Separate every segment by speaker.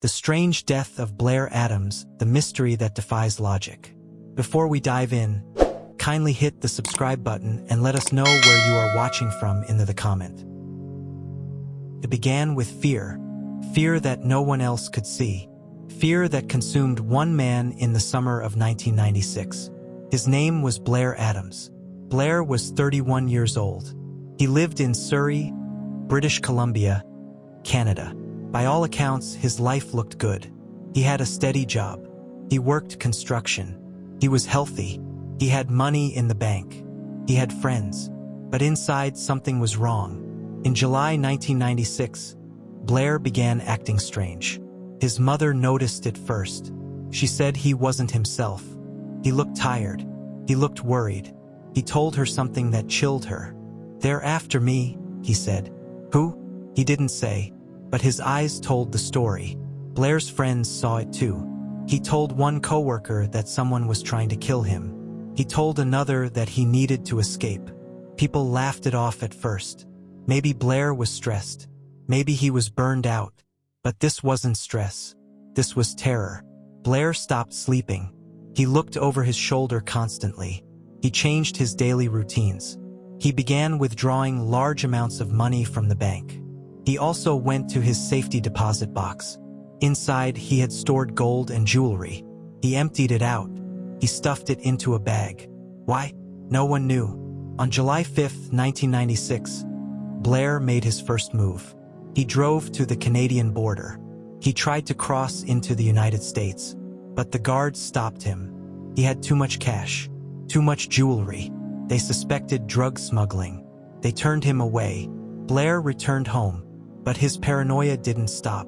Speaker 1: The Strange Death of Blair Adams, the mystery that defies logic. Before we dive in, kindly hit the subscribe button and let us know where you are watching from in the comment. It began with fear. Fear that no one else could see. Fear that consumed one man in the summer of 1996. His name was Blair Adams. Blair was 31 years old. He lived in Surrey, British Columbia, Canada. By all accounts, his life looked good. He had a steady job. He worked construction. He was healthy. He had money in the bank. He had friends. But inside, something was wrong. In July 1996, Blair began acting strange. His mother noticed it first. She said he wasn't himself. He looked tired. He looked worried. He told her something that chilled her. "They're after me," he said. "Who?" He didn't say, but his eyes told the story. Blair's friends saw it too. He told one coworker that someone was trying to kill him. He told another that he needed to escape. People laughed it off at first. Maybe Blair was stressed. Maybe he was burned out. But this wasn't stress. This was terror. Blair stopped sleeping. He looked over his shoulder constantly. He changed his daily routines. He began withdrawing large amounts of money from the bank. He also went to his safety deposit box. Inside, he had stored gold and jewelry. He emptied it out. He stuffed it into a bag. Why? No one knew. On July 5, 1996, Blair made his first move. He drove to the Canadian border. He tried to cross into the United States, but the guards stopped him. He had too much cash, too much jewelry. They suspected drug smuggling. They turned him away. Blair returned home, but his paranoia didn't stop.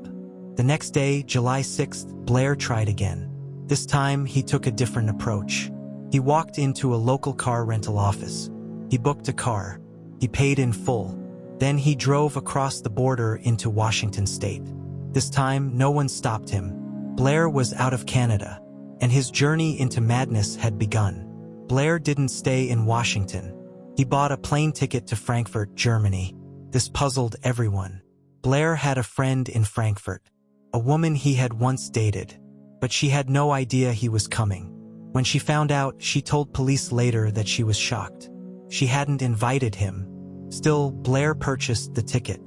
Speaker 1: The next day, July 6th, Blair tried again. This time, he took a different approach. He walked into a local car rental office. He booked a car. He paid in full. Then he drove across the border into Washington state. This time, no one stopped him. Blair was out of Canada, and his journey into madness had begun. Blair didn't stay in Washington. He bought a plane ticket to Frankfurt, Germany. This puzzled everyone. Blair had a friend in Frankfurt, a woman he had once dated, but she had no idea he was coming. When she found out, she told police later that she was shocked. She hadn't invited him. Still, Blair purchased the ticket.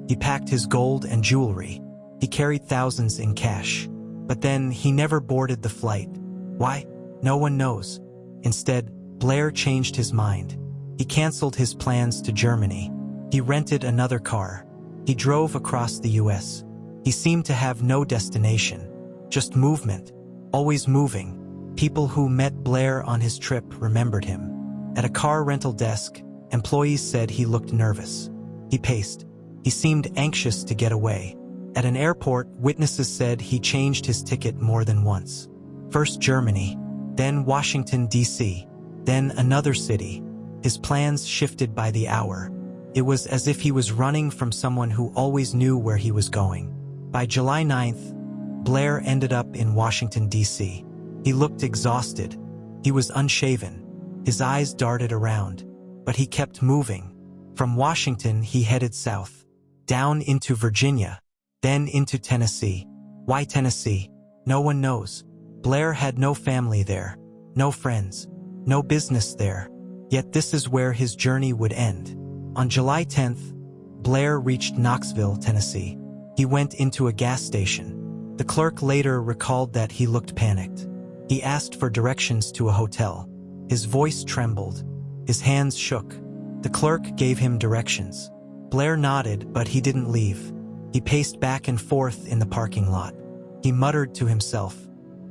Speaker 1: He packed his gold and jewelry. He carried thousands in cash. But then he never boarded the flight. Why? No one knows. Instead, Blair changed his mind. He canceled his plans to Germany. He rented another car. He drove across the US. He seemed to have no destination, just movement, always moving. People who met Blair on his trip remembered him. At a car rental desk, employees said he looked nervous. He paced. He seemed anxious to get away. At an airport, witnesses said he changed his ticket more than once. First Germany, then Washington, D.C., then another city. His plans shifted by the hour. It was as if he was running from someone who always knew where he was going. By July 9th, Blair ended up in Washington, D.C. He looked exhausted. He was unshaven. His eyes darted around, but he kept moving. From Washington, he headed south, down into Virginia, then into Tennessee. Why Tennessee? No one knows. Blair had no family there, no friends, no business there. Yet this is where his journey would end. On July 10th, Blair reached Knoxville, Tennessee. He went into a gas station. The clerk later recalled that he looked panicked. He asked for directions to a hotel. His voice trembled. His hands shook. The clerk gave him directions. Blair nodded, but he didn't leave. He paced back and forth in the parking lot. He muttered to himself.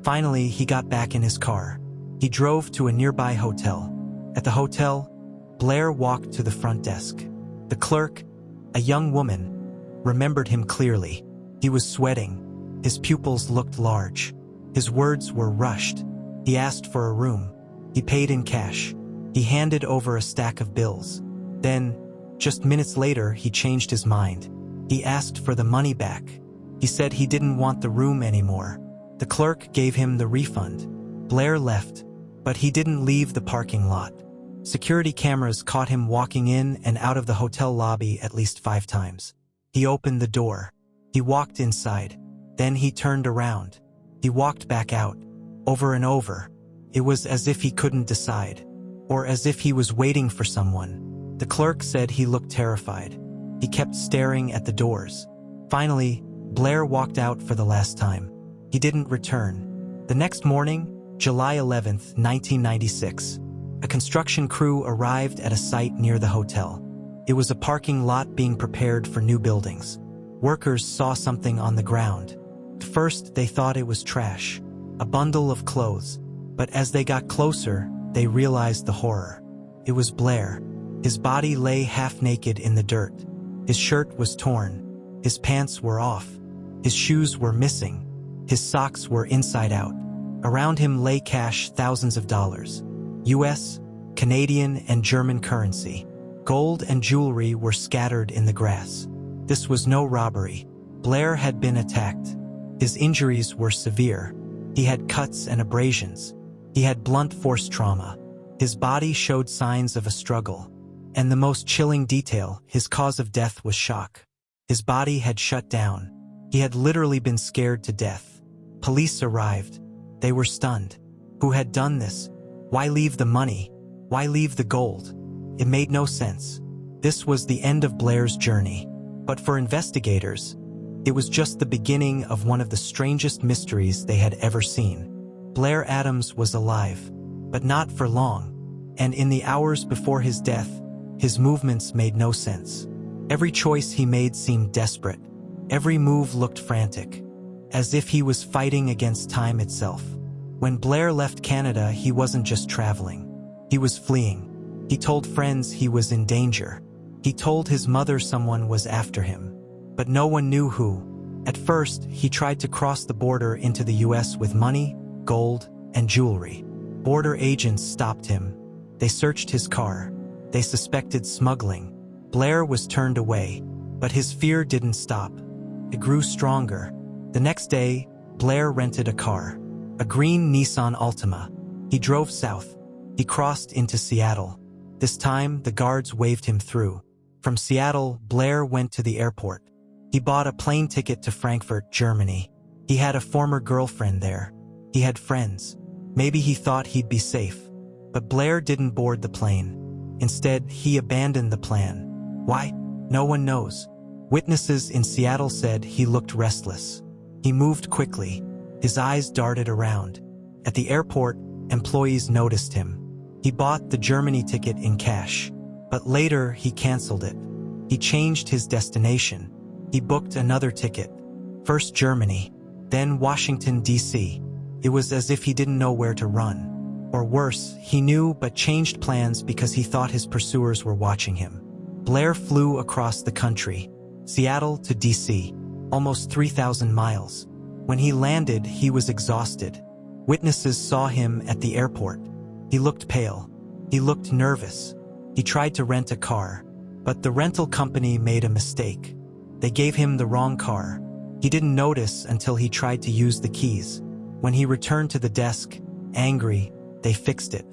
Speaker 1: Finally, he got back in his car. He drove to a nearby hotel. At the hotel, Blair walked to the front desk. The clerk, a young woman, remembered him clearly. He was sweating. His pupils looked large. His words were rushed. He asked for a room. He paid in cash. He handed over a stack of bills. Then, just minutes later, he changed his mind. He asked for the money back. He said he didn't want the room anymore. The clerk gave him the refund. Blair left, but he didn't leave the parking lot. Security cameras caught him walking in and out of the hotel lobby at least 5 times. He opened the door. He walked inside. Then he turned around. He walked back out, over and over. It was as if he couldn't decide, or as if he was waiting for someone. The clerk said he looked terrified. He kept staring at the doors. Finally, Blair walked out for the last time. He didn't return. The next morning, July 11th, 1996, a construction crew arrived at a site near the hotel. It was a parking lot being prepared for new buildings. Workers saw something on the ground. At first, they thought it was trash, a bundle of clothes. But as they got closer, they realized the horror. It was Blair. His body lay half-naked in the dirt. His shirt was torn. His pants were off. His shoes were missing. His socks were inside out. Around him lay cash, thousands of dollars. US, Canadian, and German currency. Gold and jewelry were scattered in the grass. This was no robbery. Blair had been attacked. His injuries were severe. He had cuts and abrasions. He had blunt force trauma. His body showed signs of a struggle. And the most chilling detail, his cause of death was shock. His body had shut down. He had literally been scared to death. Police arrived. They were stunned. Who had done this? Why leave the money? Why leave the gold? It made no sense. This was the end of Blair's journey. But for investigators, it was just the beginning of one of the strangest mysteries they had ever seen. Blair Adams was alive, but not for long. And in the hours before his death, his movements made no sense. Every choice he made seemed desperate. Every move looked frantic, as if he was fighting against time itself. When Blair left Canada, he wasn't just traveling. He was fleeing. He told friends he was in danger. He told his mother someone was after him, but no one knew who. At first, he tried to cross the border into the US with money, gold, and jewelry. Border agents stopped him. They searched his car. They suspected smuggling. Blair was turned away, but his fear didn't stop. It grew stronger. The next day, Blair rented a car, a green Nissan Altima. He drove south. He crossed into Seattle. This time, the guards waved him through. From Seattle, Blair went to the airport. He bought a plane ticket to Frankfurt, Germany. He had a former girlfriend there. He had friends. Maybe he thought he'd be safe. But Blair didn't board the plane. Instead, he abandoned the plan. Why? No one knows. Witnesses in Seattle said he looked restless. He moved quickly. His eyes darted around. At the airport, employees noticed him. He bought the Germany ticket in cash, but later he canceled it. He changed his destination. He booked another ticket. First Germany, then Washington, D.C. It was as if he didn't know where to run. Or worse, he knew but changed plans because he thought his pursuers were watching him. Blair flew across the country, Seattle to D.C., almost 3,000 miles. When he landed, he was exhausted. Witnesses saw him at the airport. He looked pale. He looked nervous. He tried to rent a car, but the rental company made a mistake. They gave him the wrong car. He didn't notice until he tried to use the keys. When he returned to the desk, angry, they fixed it.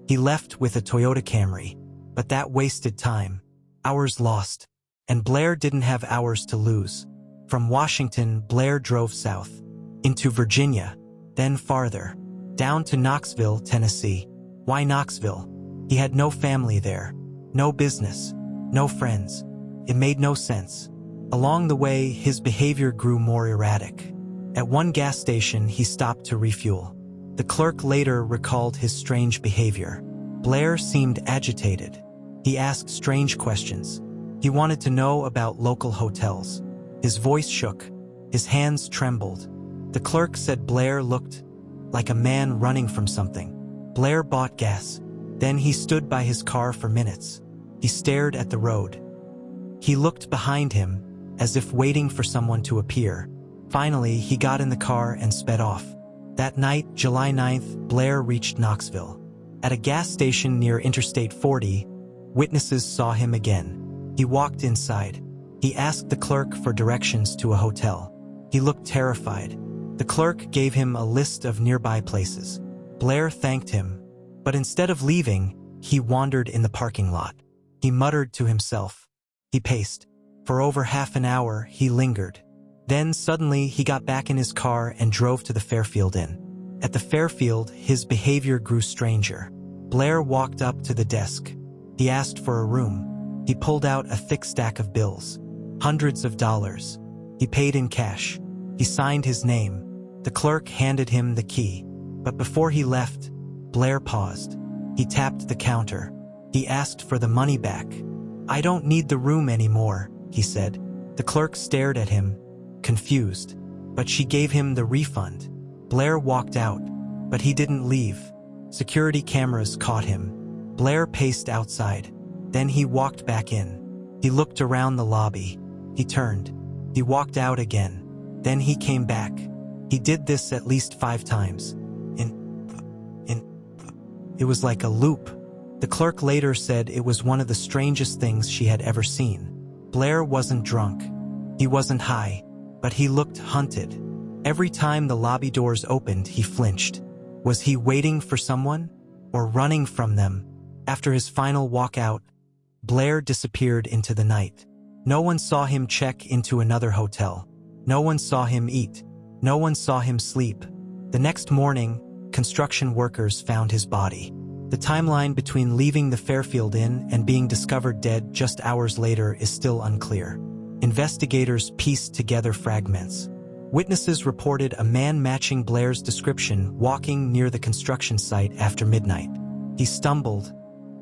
Speaker 1: He left with a Toyota Camry, but that wasted time. Hours lost. And Blair didn't have hours to lose. From Washington, Blair drove south, into Virginia, then farther, down to Knoxville, Tennessee. Why Knoxville? He had no family there, no business, no friends. It made no sense. Along the way, his behavior grew more erratic. At one gas station, he stopped to refuel. The clerk later recalled his strange behavior. Blair seemed agitated. He asked strange questions. He wanted to know about local hotels. His voice shook. His hands trembled. The clerk said Blair looked like a man running from something. Blair bought gas. Then he stood by his car for minutes. He stared at the road. He looked behind him, as if waiting for someone to appear. Finally, he got in the car and sped off. That night, July 9th, Blair reached Knoxville. At a gas station near Interstate 40, witnesses saw him again. He walked inside. He asked the clerk for directions to a hotel. He looked terrified. The clerk gave him a list of nearby places. Blair thanked him, but instead of leaving, he wandered in the parking lot. He muttered to himself. He paced. For over half an hour, he lingered. Then suddenly he got back in his car and drove to the Fairfield Inn. At the Fairfield, his behavior grew stranger. Blair walked up to the desk. He asked for a room. He pulled out a thick stack of bills. Hundreds of dollars. He paid in cash. He signed his name. The clerk handed him the key. But before he left, Blair paused. He tapped the counter. He asked for the money back. "I don't need the room anymore," he said. The clerk stared at him, confused. But she gave him the refund. Blair walked out, but he didn't leave. Security cameras caught him. Blair paced outside. Then he walked back in. He looked around the lobby. He turned. He walked out again. Then he came back. He did this at least 5 times. It was like a loop. The clerk later said it was one of the strangest things she had ever seen. Blair wasn't drunk. He wasn't high, but he looked hunted. Every time the lobby doors opened, he flinched. Was he waiting for someone? Or running from them? After his final walkout, Blair disappeared into the night. No one saw him check into another hotel. No one saw him eat. No one saw him sleep. The next morning, construction workers found his body. The timeline between leaving the Fairfield Inn and being discovered dead just hours later is still unclear. Investigators pieced together fragments. Witnesses reported a man matching Blair's description walking near the construction site after midnight. He stumbled,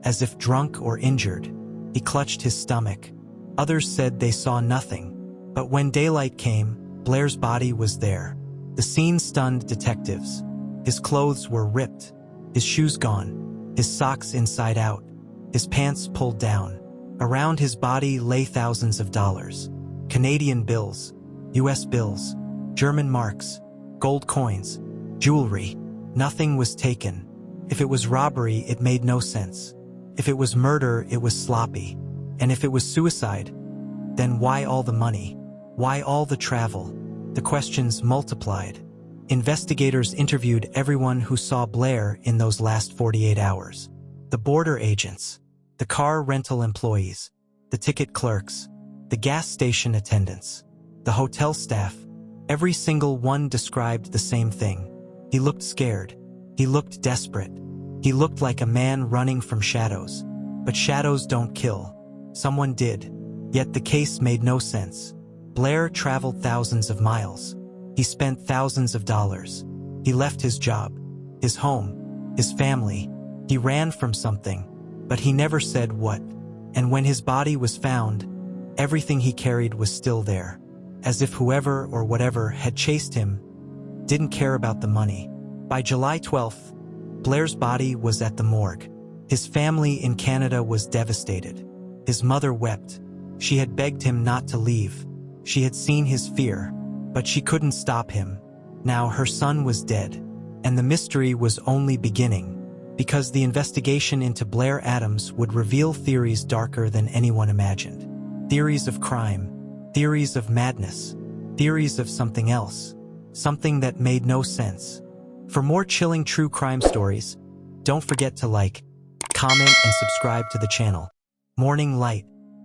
Speaker 1: as if drunk or injured. He clutched his stomach. Others said they saw nothing. But when daylight came, Blair's body was there. The scene stunned detectives. His clothes were ripped, his shoes gone, his socks inside out, his pants pulled down. Around his body lay thousands of dollars. Canadian bills, US bills, German marks, gold coins, jewelry. Nothing was taken. If it was robbery, it made no sense. If it was murder, it was sloppy. And if it was suicide, then why all the money? Why all the travel? The questions multiplied. Investigators interviewed everyone who saw Blair in those last 48 hours. The border agents, the car rental employees, the ticket clerks, the gas station attendants, the hotel staff. Every single one described the same thing. He looked scared. He looked desperate. He looked like a man running from shadows. But shadows don't kill. Someone did. Yet the case made no sense. Blair traveled thousands of miles. He spent thousands of dollars. He left his job, his home, his family. He ran from something, but he never said what. And when his body was found, everything he carried was still there, as if whoever or whatever had chased him didn't care about the money. By July 12th, Blair's body was at the morgue. His family in Canada was devastated. His mother wept. She had begged him not to leave. She had seen his fear, but she couldn't stop him. Now her son was dead, and the mystery was only beginning, because the investigation into Blair Adams would reveal theories darker than anyone imagined. Theories of crime, theories of madness, theories of something else, something that made no sense. For more chilling true crime stories, don't forget to like, comment, and subscribe to the channel. Morning Light,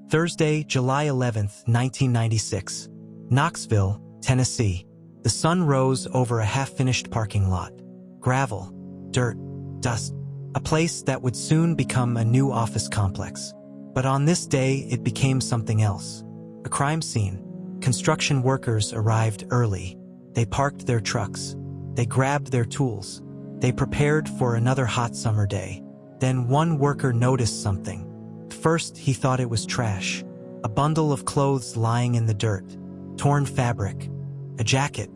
Speaker 1: Thursday, July 11th, 1996. Knoxville, Tennessee. The sun rose over a half-finished parking lot. Gravel, dirt, dust. A place that would soon become a new office complex. But on this day, it became something else. A crime scene. Construction workers arrived early. They parked their trucks. They grabbed their tools. They prepared for another hot summer day. Then one worker noticed something. First, he thought it was trash. A bundle of clothes lying in the dirt. Torn fabric. A jacket.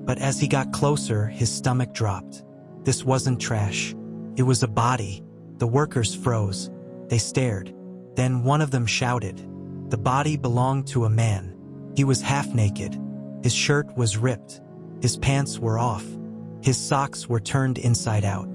Speaker 1: But as he got closer, his stomach dropped. This wasn't trash. It was a body. The workers froze. They stared. Then one of them shouted. The body belonged to a man. He was half naked. His shirt was ripped. His pants were off. His socks were turned inside out.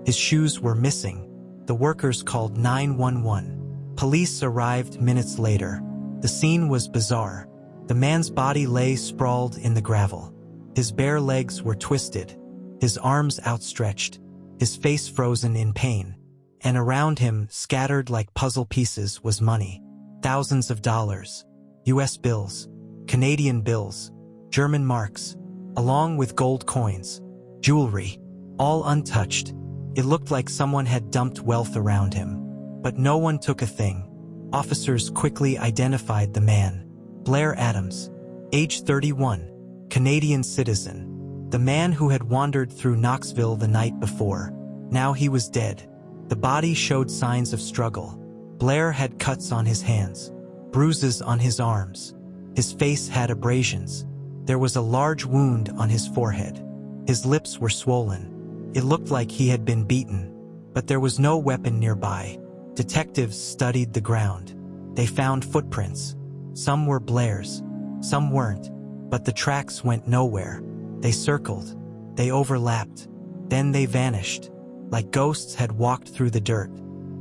Speaker 1: His shoes were missing. The workers called 911. Police arrived minutes later. The scene was bizarre. The man's body lay sprawled in the gravel. His bare legs were twisted, his arms outstretched, his face frozen in pain. And around him, scattered like puzzle pieces, was money. Thousands of dollars. US bills. Canadian bills. German marks, along with gold coins, jewelry, all untouched. It looked like someone had dumped wealth around him. But no one took a thing. Officers quickly identified the man. Blair Adams, age 31, Canadian citizen. The man who had wandered through Knoxville the night before. Now he was dead. The body showed signs of struggle. Blair had cuts on his hands, bruises on his arms. His face had abrasions. There was a large wound on his forehead. His lips were swollen. It looked like he had been beaten, but there was no weapon nearby. Detectives studied the ground. They found footprints. Some were Blair's, some weren't, but the tracks went nowhere. They circled. They overlapped. Then they vanished, like ghosts had walked through the dirt.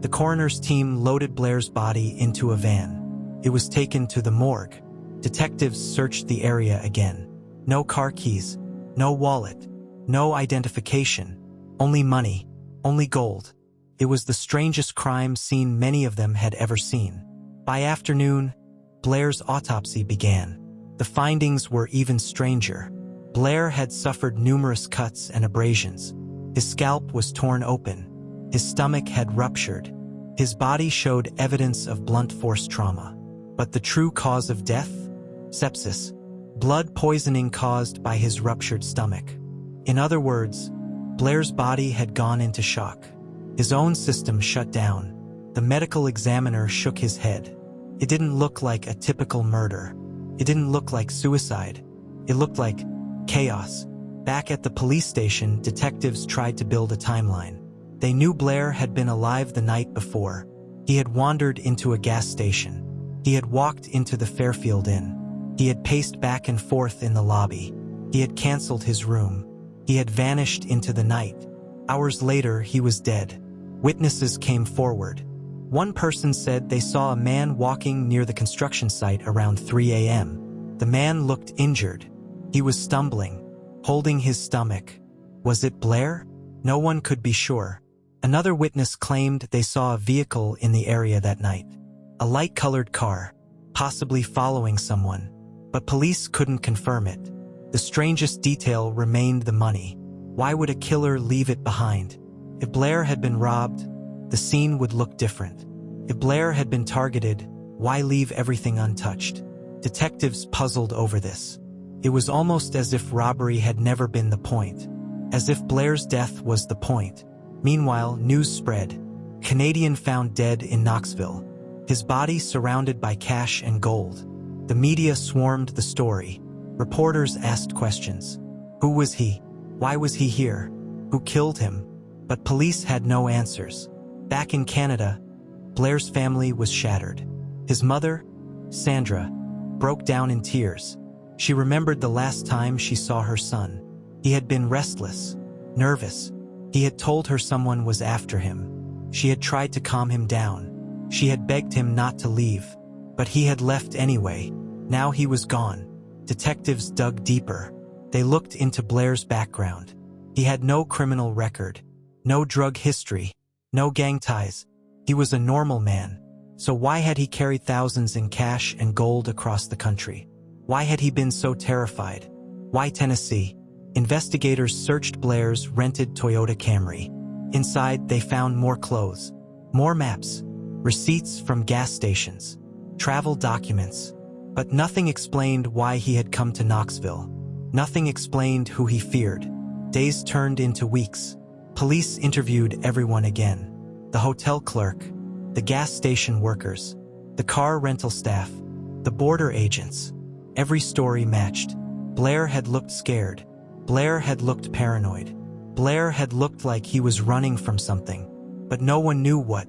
Speaker 1: The coroner's team loaded Blair's body into a van. It was taken to the morgue. Detectives searched the area again. No car keys, no wallet, no identification, only money, only gold. It was the strangest crime scene many of them had ever seen. By afternoon, Blair's autopsy began. The findings were even stranger. Blair had suffered numerous cuts and abrasions. His scalp was torn open. His stomach had ruptured. His body showed evidence of blunt force trauma. But the true cause of death? Sepsis. Blood poisoning caused by his ruptured stomach. In other words, Blair's body had gone into shock. His own system shut down. The medical examiner shook his head. It didn't look like a typical murder. It didn't look like suicide. It looked like chaos. Back at the police station, detectives tried to build a timeline. They knew Blair had been alive the night before. He had wandered into a gas station. He had walked into the Fairfield Inn. He had paced back and forth in the lobby. He had canceled his room. He had vanished into the night. Hours later, he was dead. Witnesses came forward. One person said they saw a man walking near the construction site around 3 a.m. The man looked injured. He was stumbling, holding his stomach. Was it Blair? No one could be sure. Another witness claimed they saw a vehicle in the area that night. A light-colored car, possibly following someone. But police couldn't confirm it. The strangest detail remained the money. Why would a killer leave it behind? If Blair had been robbed, the scene would look different. If Blair had been targeted, why leave everything untouched? Detectives puzzled over this. It was almost as if robbery had never been the point. As if Blair's death was the point. Meanwhile, news spread. Canadian found dead in Knoxville. His body surrounded by cash and gold. The media swarmed the story. Reporters asked questions. Who was he? Why was he here? Who killed him? But police had no answers. Back in Canada, Blair's family was shattered. His mother, Sandra, broke down in tears. She remembered the last time she saw her son. He had been restless, nervous. He had told her someone was after him. She had tried to calm him down. She had begged him not to leave. But he had left anyway. Now he was gone. Detectives dug deeper. They looked into Blair's background. He had no criminal record, no drug history, no gang ties. He was a normal man. So why had he carried thousands in cash and gold across the country? Why had he been so terrified? Why Tennessee? Investigators searched Blair's rented Toyota Camry. Inside, they found more clothes, more maps, receipts from gas stations, travel documents. But nothing explained why he had come to Knoxville. Nothing explained who he feared. Days turned into weeks. Police interviewed everyone again. The hotel clerk, the gas station workers, the car rental staff, the border agents. Every story matched. Blair had looked scared. Blair had looked paranoid. Blair had looked like he was running from something. But no one knew what.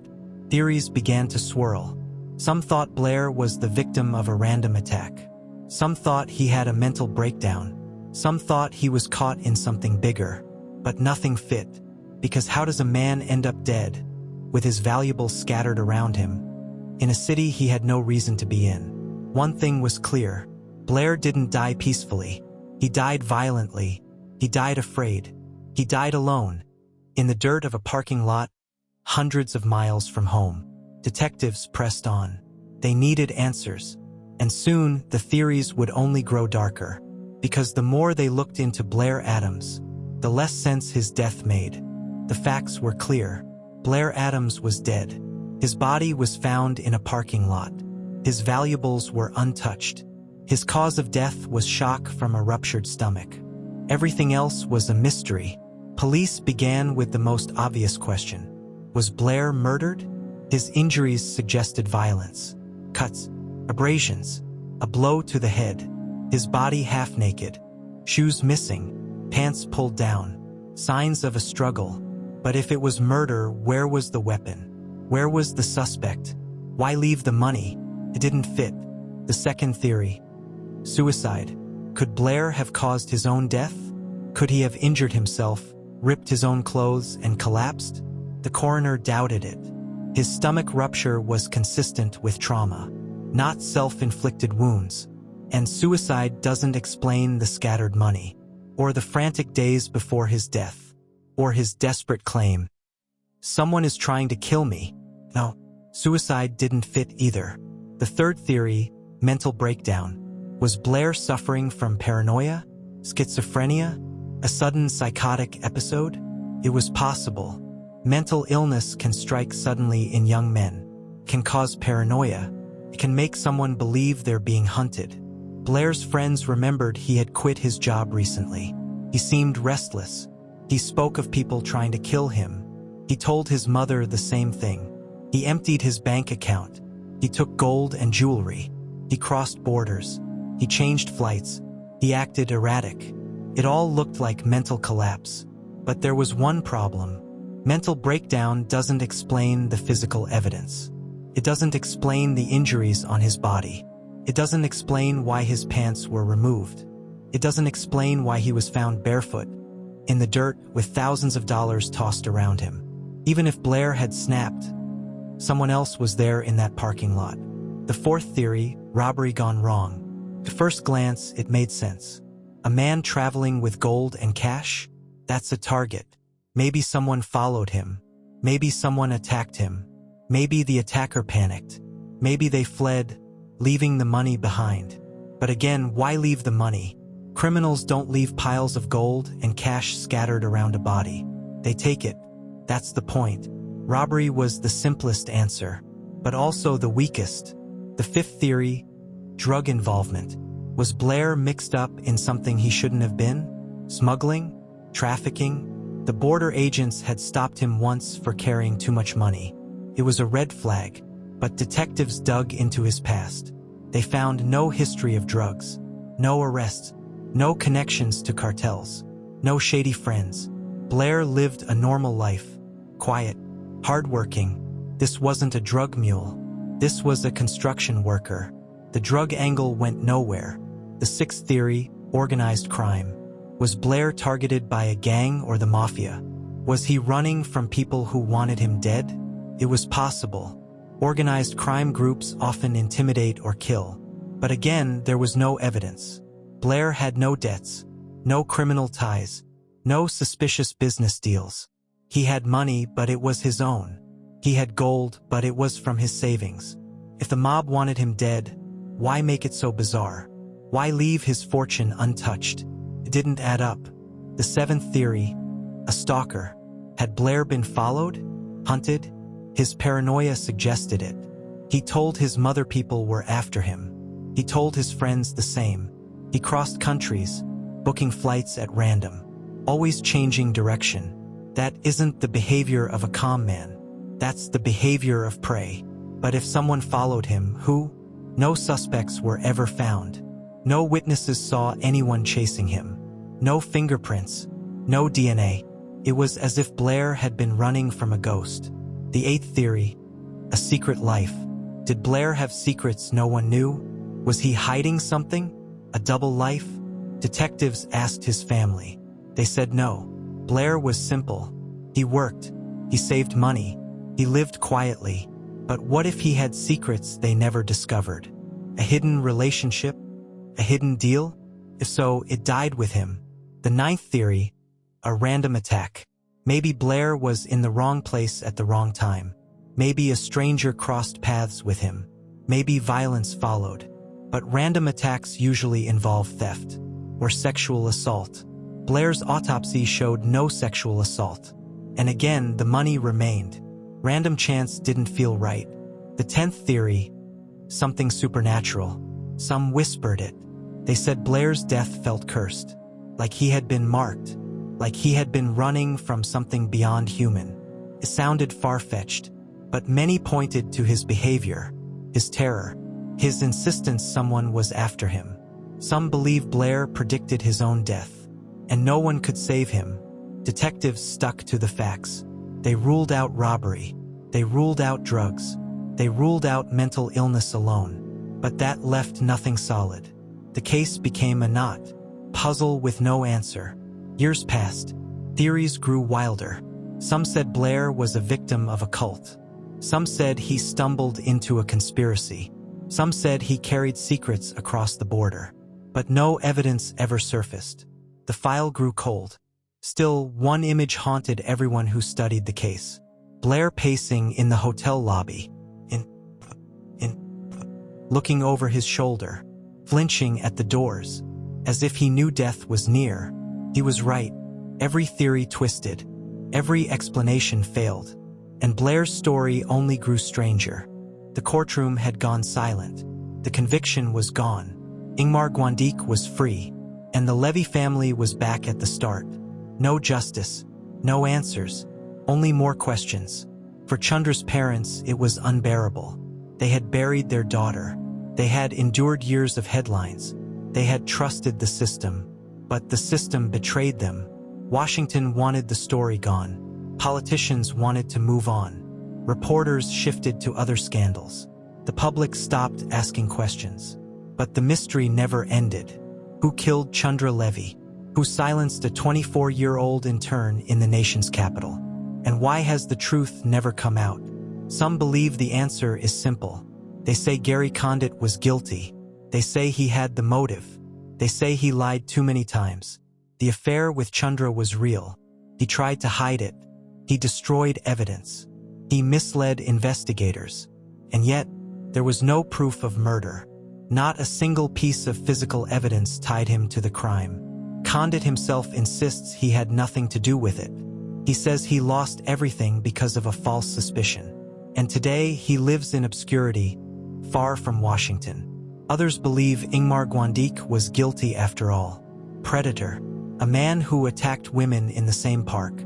Speaker 1: Theories began to swirl. Some thought Blair was the victim of a random attack. Some thought he had a mental breakdown. Some thought he was caught in something bigger. But nothing fit. Because how does a man end up dead, with his valuables scattered around him, in a city he had no reason to be in? One thing was clear. Blair didn't die peacefully. He died violently. He died afraid. He died alone, in the dirt of a parking lot, hundreds of miles from home. Detectives pressed on. They needed answers. And soon, the theories would only grow darker. Because the more they looked into Blair Adams, the less sense his death made. The facts were clear. Blair Adams was dead. His body was found in a parking lot. His valuables were untouched. His cause of death was shock from a ruptured stomach. Everything else was a mystery. Police began with the most obvious question. Was Blair murdered? His injuries suggested violence. Cuts, abrasions, a blow to the head. His body half-naked, shoes missing, pants pulled down, signs of a struggle. But if it was murder, where was the weapon? Where was the suspect? Why leave the money? It didn't fit. The second theory. Suicide. Could Blair have caused his own death? Could he have injured himself, ripped his own clothes, and collapsed? The coroner doubted it. His stomach rupture was consistent with trauma, not self-inflicted wounds. And suicide doesn't explain the scattered money, or the frantic days before his death, or his desperate claim. Someone is trying to kill me. No, suicide didn't fit either. The third theory, mental breakdown. Was Blair suffering from paranoia, schizophrenia, a sudden psychotic episode? It was possible. Mental illness can strike suddenly in young men, can cause paranoia. It can make someone believe they're being hunted. Blair's friends remembered he had quit his job recently. He seemed restless. He spoke of people trying to kill him. He told his mother the same thing. He emptied his bank account. He took gold and jewelry. He crossed borders. He changed flights. He acted erratic. It all looked like mental collapse. But there was one problem. Mental breakdown doesn't explain the physical evidence. It doesn't explain the injuries on his body. It doesn't explain why his pants were removed. It doesn't explain why he was found barefoot, in the dirt with thousands of dollars tossed around him. Even if Blair had snapped, someone else was there in that parking lot. The fourth theory, robbery gone wrong. At first glance, it made sense. A man traveling with gold and cash? That's a target. Maybe someone followed him. Maybe someone attacked him. Maybe the attacker panicked. Maybe they fled, leaving the money behind. But again, why leave the money? Criminals don't leave piles of gold and cash scattered around a body. They take it. That's the point. Robbery was the simplest answer, but also the weakest. The fifth theory, drug involvement. Was Blair mixed up in something he shouldn't have been? Smuggling? Trafficking? The border agents had stopped him once for carrying too much money. It was a red flag. But detectives dug into his past. They found no history of drugs, no arrests, no connections to cartels, no shady friends. Blair lived a normal life, quiet, hardworking. This wasn't a drug mule. This was a construction worker. The drug angle went nowhere. The sixth theory, organized crime. Was Blair targeted by a gang or the mafia? Was he running from people who wanted him dead? It was possible. Organized crime groups often intimidate or kill. But again, there was no evidence. Blair had no debts, no criminal ties, no suspicious business deals. He had money, but it was his own. He had gold, but it was from his savings. If the mob wanted him dead, why make it so bizarre? Why leave his fortune untouched? It didn't add up. The seventh theory, a stalker. Had Blair been followed? Hunted? His paranoia suggested it. He told his mother people were after him. He told his friends the same. He crossed countries, booking flights at random, always changing direction. That isn't the behavior of a calm man. That's the behavior of prey. But if someone followed him, who? No suspects were ever found. No witnesses saw anyone chasing him. No fingerprints. No DNA. It was as if Blair had been running from a ghost. The eighth theory, a secret life. Did Blair have secrets no one knew? Was he hiding something? A double life? Detectives asked his family. They said no. Blair was simple. He worked. He saved money. He lived quietly. But what if he had secrets they never discovered? A hidden relationship? A hidden deal? If so, it died with him. The ninth theory, a random attack. Maybe Blair was in the wrong place at the wrong time. Maybe a stranger crossed paths with him. Maybe violence followed. But random attacks usually involve theft. or sexual assault. Blair's autopsy showed no sexual assault. And again, the money remained. Random chance didn't feel right. The 10th theory, something supernatural. Some whispered it. They said Blair's death felt cursed, like he had been marked, like he had been running from something beyond human. It sounded far-fetched, but many pointed to his behavior, his terror, his insistence someone was after him. Some believe Blair predicted his own death, and no one could save him. Detectives stuck to the facts. They ruled out robbery. They ruled out drugs. They ruled out mental illness alone. But that left nothing solid. The case became a knot, puzzle with no answer. Years passed. Theories grew wilder. Some said Blair was a victim of a cult. Some said he stumbled into a conspiracy. Some said he carried secrets across the border. But no evidence ever surfaced. The file grew cold. Still, one image haunted everyone who studied the case. Blair pacing in the hotel lobby, looking over his shoulder, flinching at the doors, as if he knew death was near. He was right. Every theory twisted. Every explanation failed. And Blair's story only grew stranger. The courtroom had gone silent. The conviction was gone. Ingmar Guandique was free. And the Levy family was back at the start. No justice. No answers. Only more questions. For Chandra's parents, it was unbearable. They had buried their daughter. They had endured years of headlines. They had trusted the system. But the system betrayed them. Washington wanted the story gone. Politicians wanted to move on. Reporters shifted to other scandals. The public stopped asking questions. But the mystery never ended. Who killed Chandra Levy? Who silenced a 24-year-old intern in the nation's capital? And why has the truth never come out? Some believe the answer is simple. They say Gary Condit was guilty. They say he had the motive. They say he lied too many times. The affair with Chandra was real. He tried to hide it. He destroyed evidence. He misled investigators. And yet, there was no proof of murder. Not a single piece of physical evidence tied him to the crime. Condit himself insists he had nothing to do with it. He says he lost everything because of a false suspicion. And today, he lives in obscurity, far from Washington. Others believe Ingmar Guandique was guilty after all. Predator. A man who attacked women in the same park.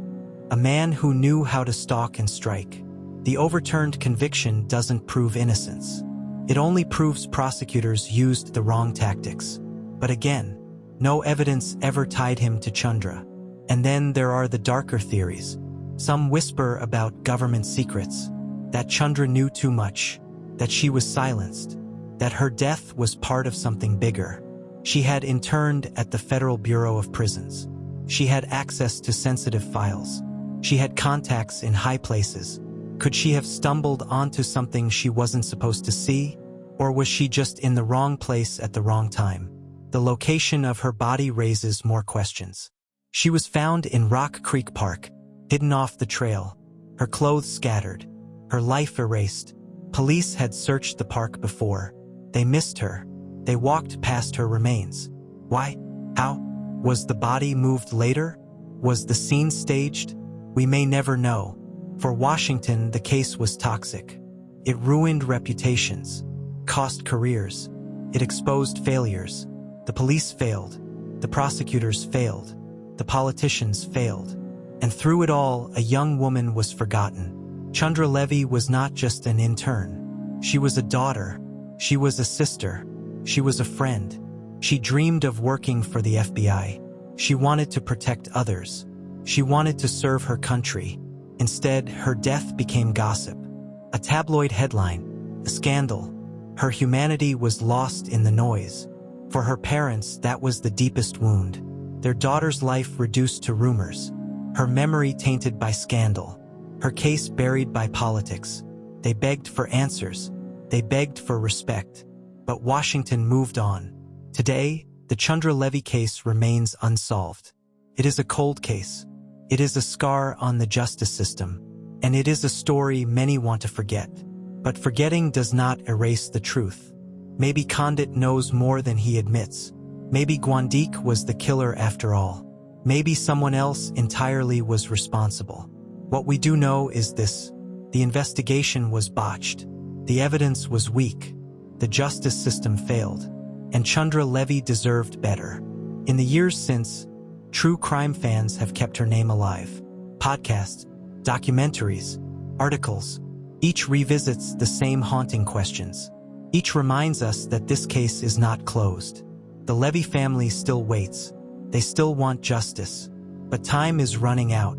Speaker 1: A man who knew how to stalk and strike. The overturned conviction doesn't prove innocence. It only proves prosecutors used the wrong tactics. But again, no evidence ever tied him to Chandra. And then there are the darker theories. Some whisper about government secrets. That Chandra knew too much. That she was silenced. That her death was part of something bigger. She had interned at the Federal Bureau of Prisons. She had access to sensitive files. She had contacts in high places. Could she have stumbled onto something she wasn't supposed to see? Or was she just in the wrong place at the wrong time? The location of her body raises more questions. She was found in Rock Creek Park, hidden off the trail, her clothes scattered, her life erased. Police had searched the park before. They missed her. They walked past her remains. Why? How? Was the body moved later? Was the scene staged? We may never know. For Washington, the case was toxic. It ruined reputations, cost careers. It exposed failures. The police failed. The prosecutors failed. The politicians failed. And through it all, a young woman was forgotten. Chandra Levy was not just an intern. She was a daughter. She was a sister. She was a friend. She dreamed of working for the FBI. She wanted to protect others. She wanted to serve her country. Instead, her death became gossip. A tabloid headline. A scandal. Her humanity was lost in the noise. For her parents, that was the deepest wound. Their daughter's life reduced to rumors. Her memory tainted by scandal. Her case buried by politics. They begged for answers. They begged for respect. But Washington moved on. Today, the Chandra Levy case remains unsolved. It is a cold case. It is a scar on the justice system. And it is a story many want to forget. But forgetting does not erase the truth. Maybe Condit knows more than he admits. Maybe Guandique was the killer after all. Maybe someone else entirely was responsible. What we do know is this: the investigation was botched. The evidence was weak. The justice system failed. And Chandra Levy deserved better. In the years since, true crime fans have kept her name alive. Podcasts, documentaries, articles, each revisits the same haunting questions. Each reminds us that this case is not closed. The Levy family still waits. They still want justice. But time is running out.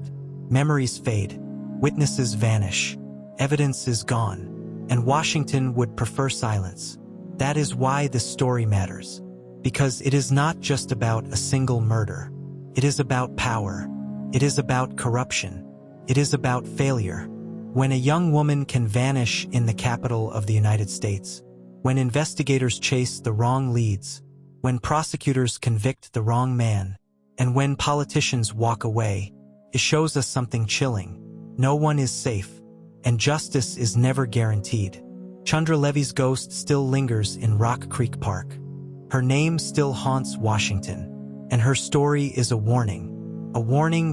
Speaker 1: Memories fade. Witnesses vanish. Evidence is gone. And Washington would prefer silence. That is why this story matters. Because it is not just about a single murder. It is about power. It is about corruption. It is about failure. When a young woman can vanish in the capital of the United States, when investigators chase the wrong leads, when prosecutors convict the wrong man, and when politicians walk away, it shows us something chilling. No one is safe, and justice is never guaranteed. Chandra Levy's ghost still lingers in Rock Creek Park. Her name still haunts Washington, and her story is a warning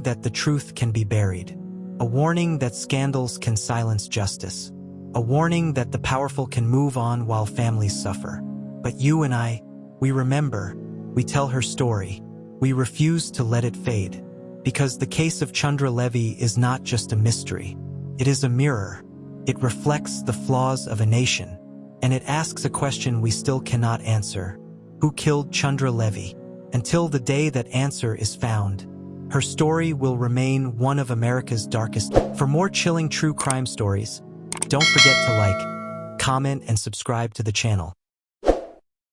Speaker 1: that the truth can be buried, a warning that scandals can silence justice, a warning that the powerful can move on while families suffer. But you and I, we remember, we tell her story, we refuse to let it fade, because the case of Chandra Levy is not just a mystery. It is a mirror. It reflects the flaws of a nation, and it asks a question we still cannot answer. Who killed Chandra Levy? Until the day that answer is found, her story will remain one of America's darkest. For more chilling true crime stories, don't forget to like, comment, and subscribe to the channel.